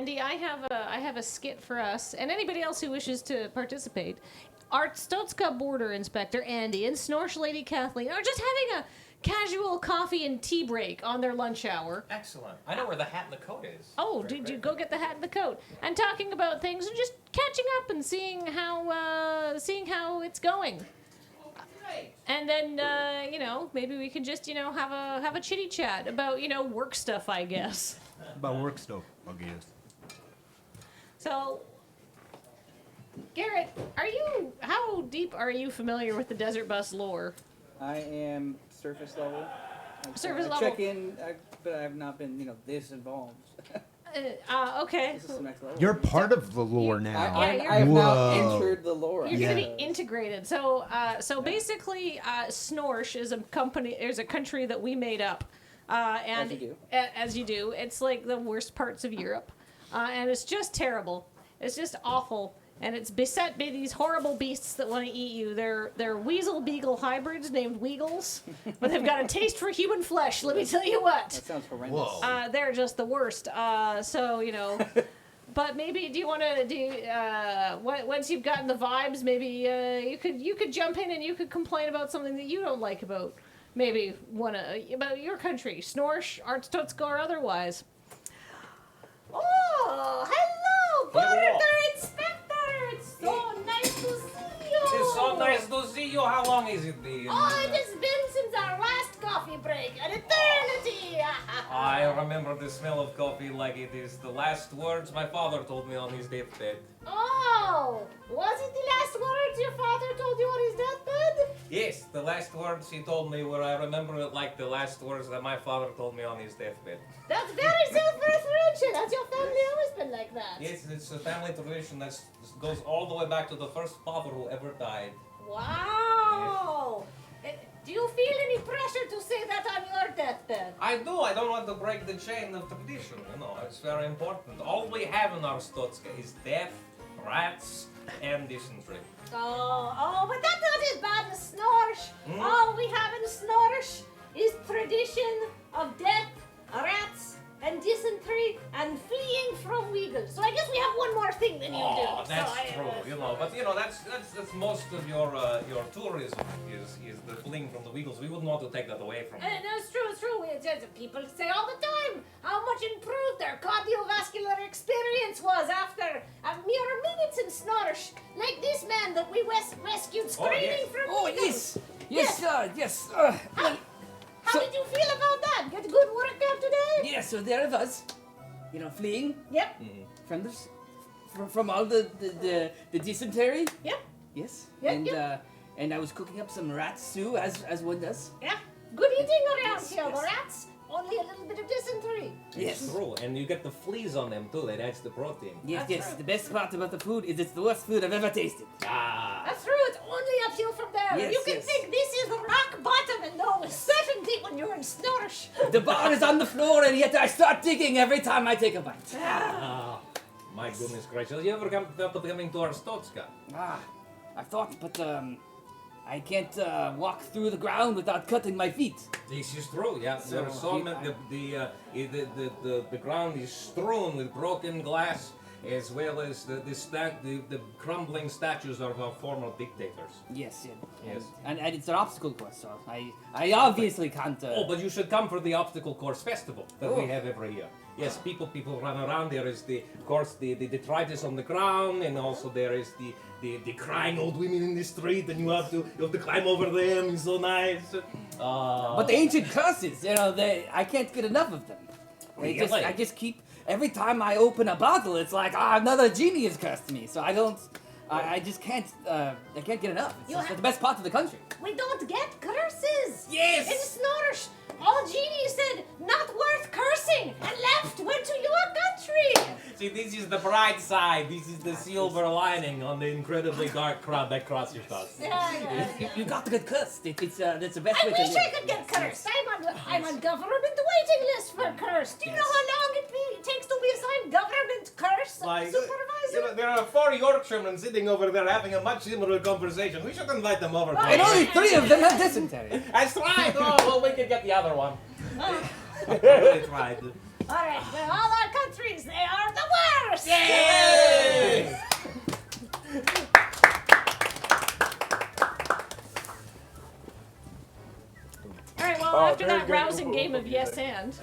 Andy, I have a skit for us and anybody else who wishes to participate. Arstotzka Border Inspector Andy and Snorsh Lady Kathleen are just having a casual coffee and tea break on their lunch hour. Excellent. I know where the hat and the coat is. Oh, did you go get the hat and the coat? And talking about things and just catching up and seeing how it's going. And then, maybe we can just, have a chitty chat about, work stuff, I guess. About work stuff, I guess. So, Garrett, how deep are you familiar with the Desert Bus lore? I am surface level. Surface I level. check in, but I have not been, this involved. Okay. This is the next level. You're part of the lore now. I have now entered the lore. You're going to be integrated. So, basically, Snorsh is a company. There's a country that we made up, and As you do. As you do, it's like the worst parts of Europe, and it's just terrible. It's just awful, and it's beset by these horrible beasts that want to eat you. They're weasel beagle hybrids named Weagles, but they've got a taste for human flesh. Let me tell you what. That sounds horrendous. Whoa. They're just the worst. But maybe do you want to once you've gotten the vibes, maybe you could jump in and you could complain about something that you don't like about about your country, Snorsh, Arstotzka, or otherwise. Oh, hello, Border Inspector. It's so nice to see you. It's so nice to see you. How long has it been? Oh, it has been since our last coffee break. An eternity. I remember the smell of coffee like it is the last words my father told me on his deathbed. Oh, was it the last words your father told you on his deathbed? Yes, the last words he told me were, I remember it like the last words that my father told me on his deathbed. That's very self-referential. Has your family always been like that? Yes, it's a family tradition that goes all the way back to the first father who ever died. Wow. Do you feel any pressure to say that on your deathbed? I do. I don't want to break the chain of tradition. It's very important. All we have in Arstotzka is death, rats, and dysentery. Oh, but that's not as bad as Snorsh. All we have in Snorsh is tradition of death, rats, and dysentery, and fleeing from Weagles. So I guess we have one more thing than you do. Oh, that's so true. But that's most of your tourism is the fleeing from the Weagles. We wouldn't want to take that away from you. It's true. People say all the time how much improved their cardiovascular experience was after a mere minutes in Snorsh. Like this man that we rescued screaming from Weagles. Yes, yes. How did you feel about that? Get a good workout today? Yeah, so there it was. Fleeing Yep. from from all the dysentery. Yep. Yes. Yep, And I was cooking up some rat stew as one does. Yeah. Good eating around Yes, here. The yes. rats, only a little bit of dysentery. Yes. It's true, and you get the fleas on them too. That adds the protein. Yes, That's yes. true. The best part about the food is it's the worst food I've ever tasted. Ah. That's true. It's only uphill from there. Yes, You can yes. think this is rock bottom and know with certainty when you're in Snorsh. The bar is on the floor, and yet I start digging every time I take a bite. Ah. My goodness gracious! You ever thought of coming to Arstotzka? I thought, but I can't walk through the ground without cutting my feet. This is true. Yeah, So, there are so many. The ground is strewn with broken glass, as well as the crumbling statues of our former dictators. Yes, yeah. Yes. And it's an obstacle course, so I obviously can't. Oh, but you should come for the obstacle course festival that we Oh. have every year. Yes, people run around. There is the detritus on the ground, and also there is the crying old women in the street, and you have to climb over them. It's so nice. But the ancient curses, I can't get enough of them. Really? I just keep every time I open a bottle, it's like another genie has cursed me. So I don't. I just can't. I can't get enough. It's just the best part of the country. We don't get curses. Yes. In Snorsh, all genies said not worth cursing and left, went to your country. See, this is the bright side. This is the silver lining on the incredibly dark cloud that crosses us. Yeah. You got to get cursed. That's the best I way to wish live. I could get cursed. I'm on government waiting list for curse. Do you know how long it takes to be assigned government curse supervisor? There are 4 Yorkshiremen sitting over there having a much similar conversation. We should invite them over. And only 3 of them have dysentery. That's right. Oh, well, we could get the other one. That's right. All right, well, all our countries, they are the All right. Well, Oh, after very that good. rousing Ooh, game of music. yes and,